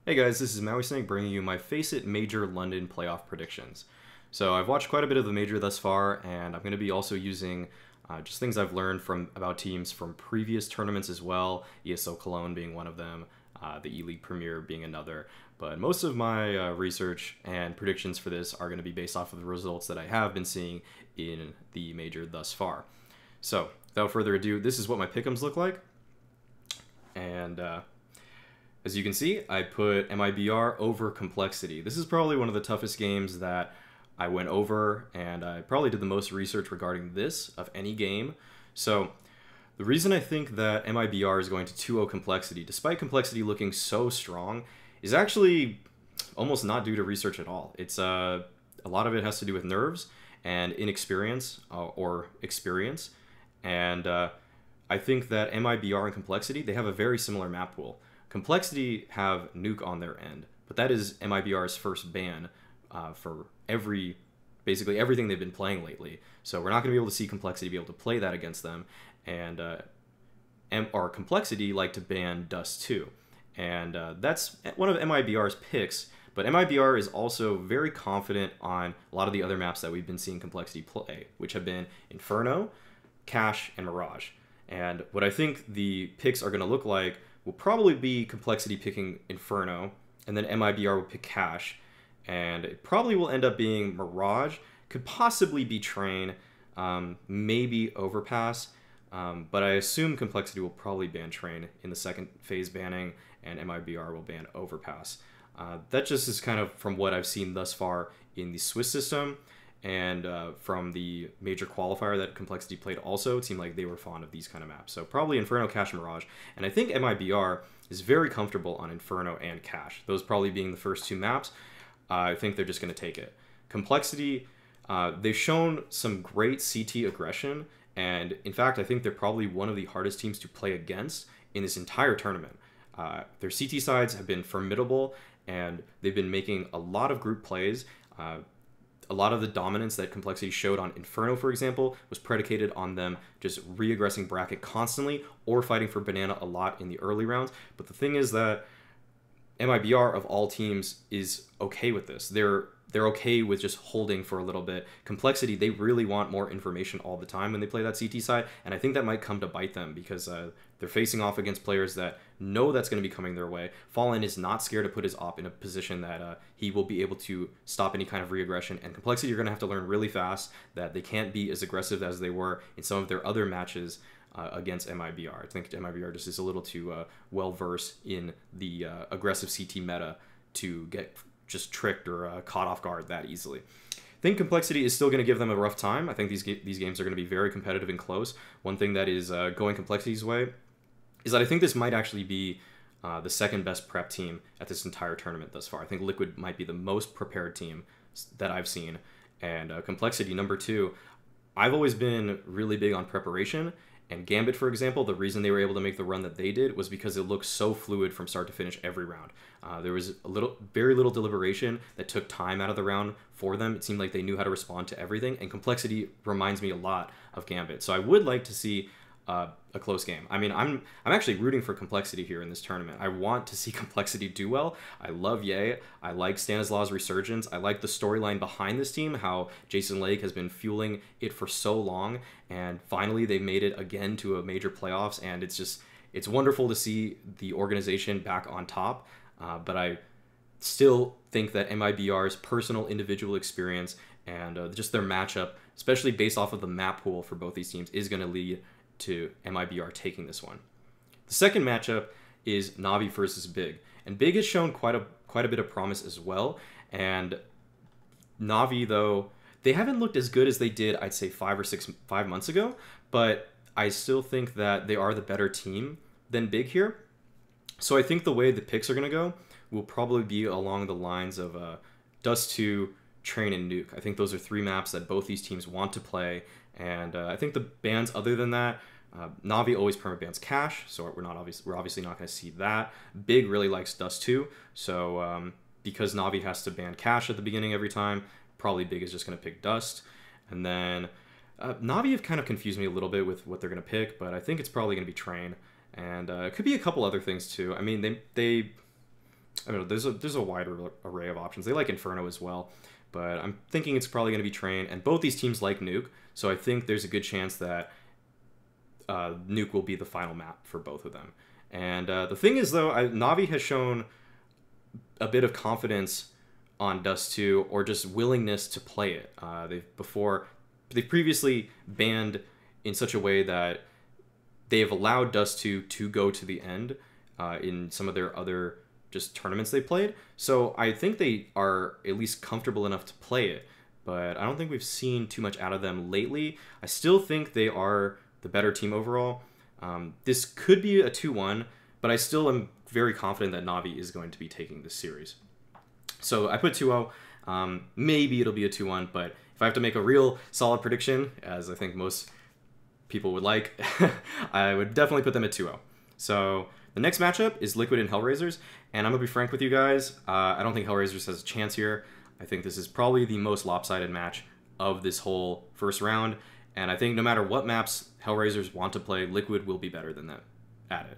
Hey guys, this is Mauisnake bringing you my FaceIt Major London playoff predictions. So I've watched quite a bit of the Major thus far, and I'm going to be also using just things I've learned from about teams from previous tournaments as well, ESL Cologne being one of them, the E-League Premier being another. But most of my research and predictions for this are going to be based off of the results that I have been seeing in the Major thus far. So without further ado, this is what my pick'ems look like. And as you can see, I put MIBR over Complexity. This is probably one of the toughest games that I went over, and I probably did the most research regarding this of any game. So the reason I think that MIBR is going to 2-0 Complexity, despite Complexity looking so strong, is actually almost not due to research at all. It's a lot of it has to do with nerves and inexperience or experience. And I think that MIBR and Complexity, they have a very similar map pool. Complexity have Nuke on their end, but that is MIBR's first ban for basically everything they've been playing lately. So we're not going to be able to see Complexity be able to play that against them. And our Complexity like to ban Dust too. And that's one of MIBR's picks, but MIBR is also very confident on a lot of the other maps that we've been seeing Complexity play, which have been Inferno, Cache, and Mirage. And what I think the picks are going to look like will probably be Complexity picking Inferno, and then MIBR will pick Cache, and it probably will end up being Mirage, could possibly be Train, maybe Overpass, but I assume Complexity will probably ban Train in the second phase banning, and MIBR will ban Overpass. That just is kind of from what I've seen thus far in the Swiss system, and from the major qualifier that Complexity played also, it seemed like they were fond of these kind of maps. So probably Inferno, Cache, and Mirage. And I think MIBR is very comfortable on Inferno and Cache. Those probably being the first two maps. I think they're just going to take it. Complexity, they've shown some great CT aggression. And in fact, I think they're probably one of the hardest teams to play against in this entire tournament. Their CT sides have been formidable, and they've been making a lot of group plays. A lot of the dominance that Complexity showed on Inferno, for example, was predicated on them just re-aggressing bracket constantly or fighting for banana a lot in the early rounds. But the thing is that MIBR, of all teams, is okay with this. They're okay with just holding for a little bit. Complexity, they really want more information all the time when they play that CT side, and I think that might come to bite them because they're facing off against players that know that's going to be coming their way. Fallen is not scared to put his op in a position that he will be able to stop any kind of re-aggression, and Complexity, you're going to have to learn really fast that they can't be as aggressive as they were in some of their other matches against MIBR. I think MIBR just is a little too well-versed in the aggressive CT meta to get just tricked or caught off guard that easily. I think Complexity is still going to give them a rough time. I think these games are going to be very competitive and close. One thing that is going Complexity's way is that I think this might actually be the second best prep team at this entire tournament thus far. I think Liquid might be the most prepared team that I've seen. And Complexity, number two, I've always been really big on preparation. And Gambit, for example, the reason they were able to make the run that they did was because it looked so fluid from start to finish every round. There was very little deliberation that took time out of the round for them. It seemed like they knew how to respond to everything, and Complexity reminds me a lot of Gambit. So I would like to see a close game. I mean, I'm actually rooting for Complexity here in this tournament. I want to see Complexity do well. I love Ye. I like Stanislaus' resurgence. I like the storyline behind this team, how Jason Lake has been fueling it for so long, and finally they made it again to a major playoffs, and it's wonderful to see the organization back on top, but I still think that MIBR's personal individual experience and just their matchup, especially based off of the map pool for both these teams, is going to lead to MIBR taking this one. The second matchup is Navi versus Big, and Big has shown quite a bit of promise as well. And Navi, though, they haven't looked as good as they did, I'd say 5 months ago, but I still think that they are the better team than Big here. So I think the way the picks are going to go will probably be along the lines of Dust 2, Train, and Nuke. I think those are three maps that both these teams want to play, and I think the bans other than that, Navi always perma-bans Cache, so we're obviously not going to see that. Big really likes Dust 2, so because Navi has to ban Cache at the beginning every time, probably Big is just going to pick Dust. And then Navi have kind of confused me a little bit with what they're going to pick, but I think it's probably going to be Train. And it could be a couple other things too. I mean, they I don't know, there's a wide array of options. They like Inferno as well, but I'm thinking it's probably going to be Train, and both these teams like Nuke, so I think there's a good chance that Nuke will be the final map for both of them. And the thing is, though, Navi has shown a bit of confidence on Dust 2, or just willingness to play it. They've previously banned in such a way that they have allowed Dust 2 to go to the end in some of their other just tournaments they played. So I think they are at least comfortable enough to play it, but I don't think we've seen too much out of them lately. I still think they are the better team overall. This could be a 2-1, but I still am very confident that Navi is going to be taking this series. So I put 2-0. Maybe it'll be a 2-1, but if I have to make a real solid prediction, as I think most people would like, I would definitely put them at 2-0. So the next matchup is Liquid and Hellraisers, and I'm going to be frank with you guys. I don't think Hellraisers has a chance here. I think this is probably the most lopsided match of this whole first round, and I think no matter what maps Hellraisers want to play, Liquid will be better than them at it.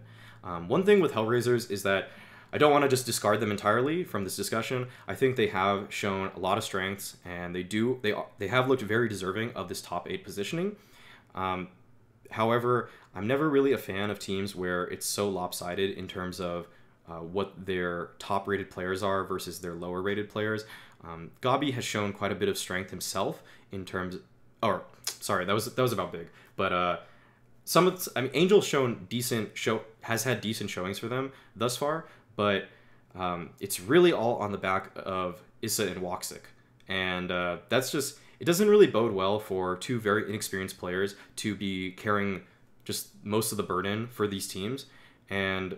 One thing with Hellraisers is that I don't want to just discard them entirely from this discussion. I think they have shown a lot of strengths, and they have looked very deserving of this top 8 positioning. However, I'm never really a fan of teams where it's so lopsided in terms of what their top-rated players are versus their lower-rated players. Gabi has shown quite a bit of strength himself in terms. Sorry, that was about Big, but Angel's has had decent showings for them thus far, but it's really all on the back of Issa and Woxic, and that's just, it doesn't really bode well for two very inexperienced players to be carrying just most of the burden for these teams. And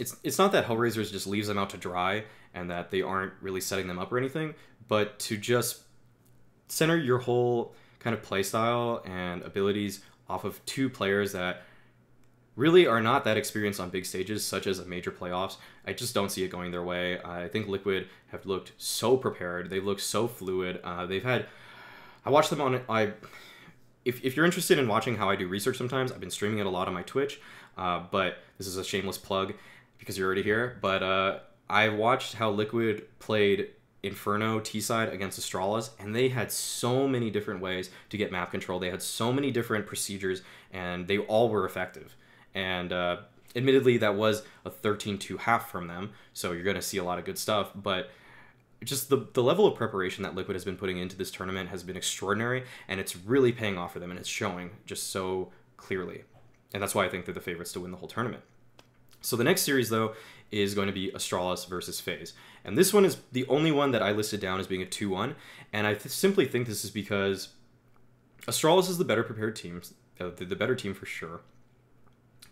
it's not that Hellraisers just leaves them out to dry and that they aren't really setting them up or anything, but to just center your whole kind of playstyle and abilities off of two players that really are not that experienced on big stages, such as a major playoffs. I just don't see it going their way. I think Liquid have looked so prepared. They look so fluid. I watched them on... If you're interested in watching how I do research sometimes, I've been streaming it a lot on my Twitch, but this is a shameless plug because you're already here. But I watched how Liquid played Inferno T-side against Astralis, and they had so many different ways to get map control. They had so many different procedures, and they all were effective. And admittedly, that was a 13-2 half from them, so you're going to see a lot of good stuff. But just the level of preparation that Liquid has been putting into this tournament has been extraordinary, and it's really paying off for them, and it's showing just so clearly. And that's why I think they're the favorites to win the whole tournament. So the next series, though, is going to be Astralis versus FaZe. And this one is the only one that I listed down as being a 2-1, and I simply think this is because Astralis is the better prepared team, the better team for sure.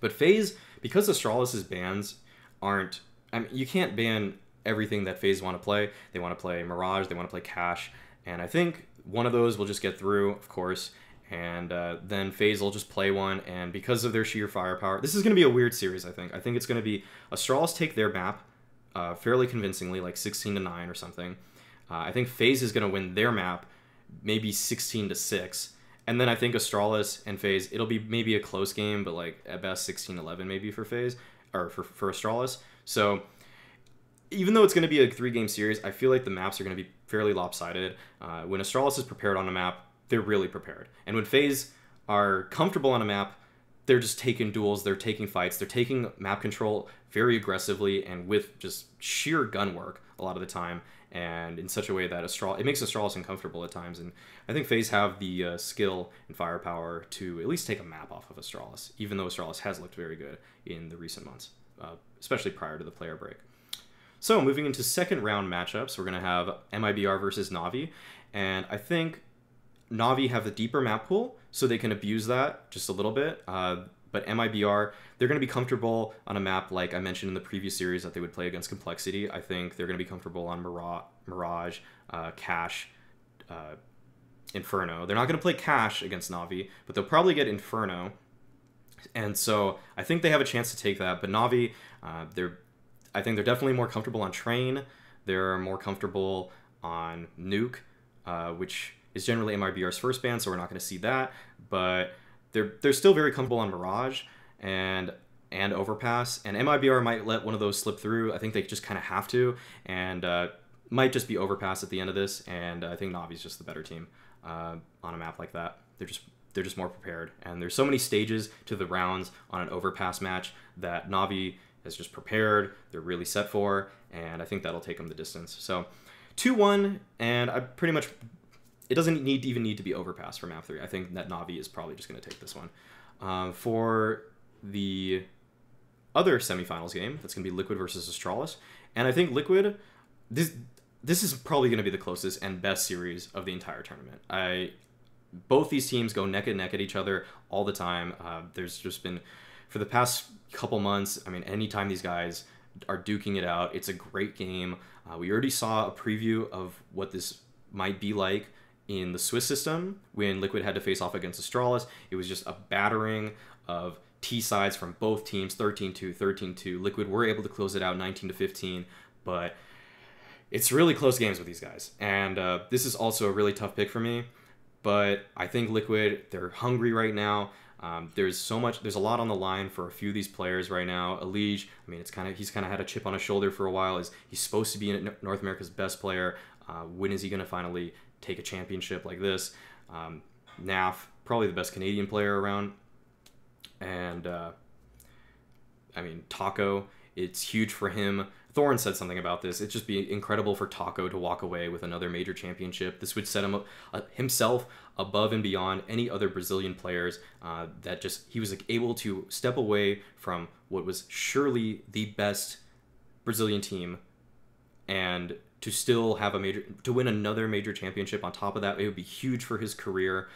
But FaZe, because Astralis' bans aren't... I mean, you can't ban everything that FaZe want to play. They want to play Mirage, they want to play Cash, and I think one of those will just get through, of course, and then FaZe will just play one, and because of their sheer firepower... This is going to be a weird series, I think. I think it's going to be Astralis take their map fairly convincingly, like 16-9 or something. I think FaZe is going to win their map maybe 16-6. And then I think Astralis and FaZe, it'll be maybe a close game, but like at best 16-11 maybe for FaZe, or for Astralis. So even though it's going to be a 3-game series, I feel like the maps are going to be fairly lopsided. When Astralis is prepared on a map, they're really prepared. And when FaZe are comfortable on a map, they're just taking duels, they're taking fights, they're taking map control very aggressively and with just sheer gun work a lot of the time, and in such a way that it makes Astralis uncomfortable at times. And I think FaZe have the skill and firepower to at least take a map off of Astralis, even though Astralis has looked very good in the recent months, especially prior to the player break. So moving into second round matchups, we're going to have MIBR versus Navi, and I think Navi have the deeper map pool, so they can abuse that just a little bit. But MIBR, they're going to be comfortable on a map like I mentioned in the previous series that they would play against Complexity. I think they're going to be comfortable on Mirage, Cash, Inferno. They're not going to play Cash against Navi, but they'll probably get Inferno. And so I think they have a chance to take that. But Navi, I think they're definitely more comfortable on Train. They're more comfortable on Nuke, which is generally MIBR's first ban, so we're not going to see that. But they're still very comfortable on Mirage, and and Overpass, and MIBR might let one of those slip through. I think they just kind of have to, and might just be Overpass at the end of this, and I think Navi's just the better team on a map like that. They're just more prepared, and there's so many stages to the rounds on an Overpass match that Navi has just prepared, they're really set for, and I think that'll take them the distance. So 2-1, and I pretty much, it doesn't even need to be Overpass for map 3. I think that Navi is probably just going to take this one. For the other semifinals game, that's going to be Liquid versus Astralis, and I think Liquid, this is probably going to be the closest and best series of the entire tournament. Both these teams go neck and neck at each other all the time. There's just been, for the past couple months, I mean, anytime these guys are duking it out, it's a great game. We already saw a preview of what this might be like in the Swiss system when Liquid had to face off against Astralis. It was just a battering of T sides from both teams, 13-2, 13-2. Liquid were able to close it out 19-15, but it's really close games with these guys. And this is also a really tough pick for me, but I think Liquid, they're hungry right now. There's a lot on the line for a few of these players right now. Elige, I mean, he's kind of had a chip on his shoulder for a while. He's supposed to be North America's best player. When is he going to finally take a championship like this? Naf, probably the best Canadian player around. And, I mean, Taco, it's huge for him. Thorin said something about this. It'd just be incredible for Taco to walk away with another major championship. This would set him up, himself above and beyond any other Brazilian players. He was able to step away from what was surely the best Brazilian team, and to still have to win another major championship on top of that. It would be huge for his career.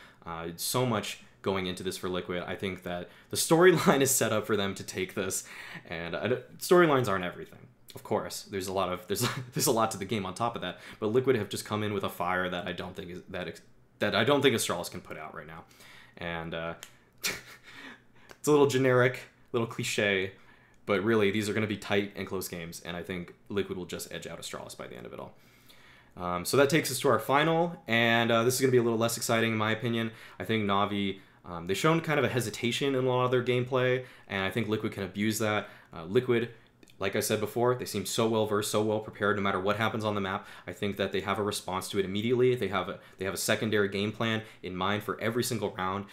So much going into this for Liquid. I think that the storyline is set up for them to take this, and storylines aren't everything. Of course, there's a lot to the game on top of that, but Liquid have just come in with a fire that I don't think Astralis can put out right now, and it's a little generic, little cliche, but really these are going to be tight and close games, and I think Liquid will just edge out Astralis by the end of it all. So that takes us to our final, and this is going to be a little less exciting in my opinion. I think Navi, they've shown kind of a hesitation in a lot of their gameplay, and I think Liquid can abuse that. Liquid, like I said before, they seem so well versed, so well prepared no matter what happens on the map. I think that they have a response to it immediately. They have a secondary game plan in mind for every single round.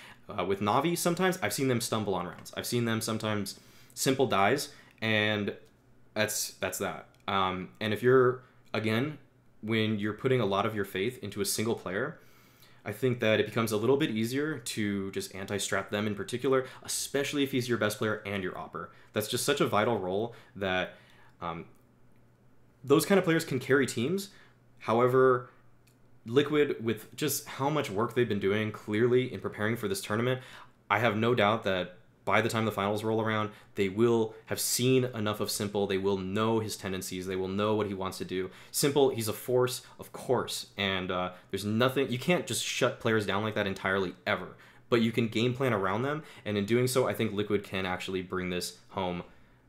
With Navi, sometimes I've seen them stumble on rounds. I've seen them sometimes simple dies, and that's that. And if you're, again, when you're putting a lot of your faith into a single player, I think that it becomes a little bit easier to just anti-strap them in particular, especially if he's your best player and your opper. That's just such a vital role that those kind of players can carry teams. However, Liquid, with just how much work they've been doing clearly in preparing for this tournament, I have no doubt that by the time the finals roll around, they will have seen enough of Simple. They will know his tendencies. They will know what he wants to do. Simple, he's a force, of course, and there's nothing, you can't just shut players down like that entirely ever, but you can game plan around them, and in doing so, I think Liquid can actually bring this home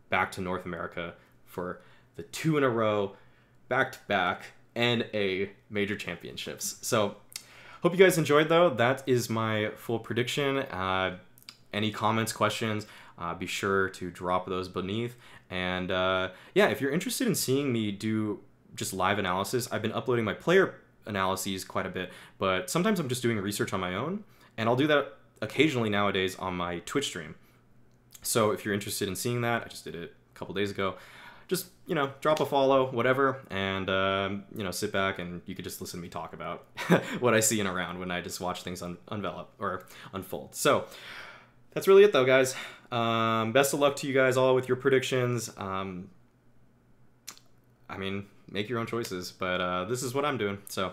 back to North America for the 2 in a row, back-to-back, NA major championships. So, hope you guys enjoyed, though. That is my full prediction. Any comments, questions, be sure to drop those beneath. And yeah, if you're interested in seeing me do just live analysis, I've been uploading my player analyses quite a bit, but sometimes I'm just doing research on my own, and I'll do that occasionally nowadays on my Twitch stream. So if you're interested in seeing that, I just did it a couple days ago, just, you know, drop a follow, whatever, and, you know, sit back and you could just listen to me talk about what I see in a round when I just watch things unveil or unfold. So that's really it, though, guys. Best of luck to you guys all with your predictions. I mean, make your own choices, but this is what I'm doing. So,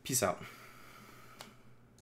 peace out.